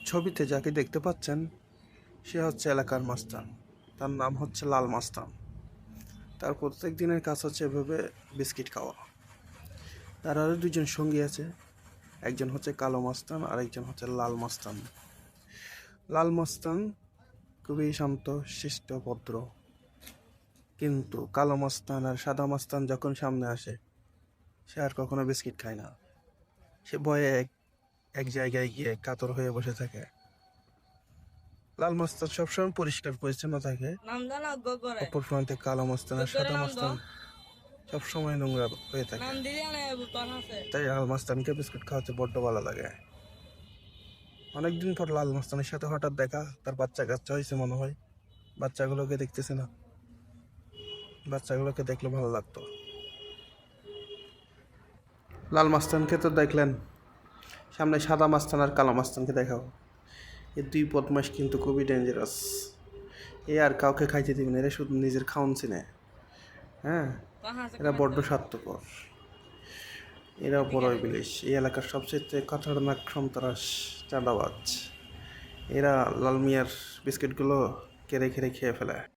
ছবিতে যাকে দেখতে পাচ্ছেন সে হচ্ছে এলাকার মাস্তান। তার নাম হচ্ছে লাল মাস্তান। তার প্রত্যেক দিনের কাজ হচ্ছে এভাবে বিস্কিট খাওয়া। তার আরও দুজন সঙ্গী আছে, একজন হচ্ছে কালো মাস্তান আর একজন হচ্ছে লাল মাস্তান। লাল মাস্তান খুবই শান্ত শিষ্ট ভদ্র, কিন্তু কালো মাস্তান আর সাদা মাস্তান যখন সামনে আসে সে আর কখনো বিস্কিট খায় না। সে ভয়ে এক জায়গায় গিয়ে কাতর হয়ে বসে থাকে। লাল মাস্তান সবসময় পরিষ্কার পরিচ্ছন্ন থাকে, অপর প্রান্তে কালো মাস্তান আর সাদা মাস্তান সবসময় নোংরা হয়ে থাকে। তাই লাল মাস্তানকে বিস্কুট খাওয়াতে বড্ড ভালো লাগে। অনেকদিন পর লাল মাস্তানের সাথে হঠাৎ দেখা, তার বাচ্চা কাচ্চা হয়েছে মনে হয়। বাচ্চাগুলোকে দেখতেছে না, বাচ্চাগুলোকে দেখলে ভালো লাগতো। লাল মাস্তানকে তো দেখলেন, সামনে সাদা মাস্তান আর কালো মাস্তানকে দেখাও। এই দুই বদমাশ কিন্তু খুবই ডেঞ্জারাস। এ আর কাউকে খাইতে দিবে না, এরা শুধু নিজের খাওন চিনে। হ্যাঁ, এরা বড্ড স্বার্থপর, এরা বড়ই বিলিশ। এই এলাকার সবচেয়ে খতরনাক সন্ত্রাস চাঁদাবাজ। এরা লাল মিয়ার বিস্কিটগুলো কেড়ে খেয়ে ফেলে।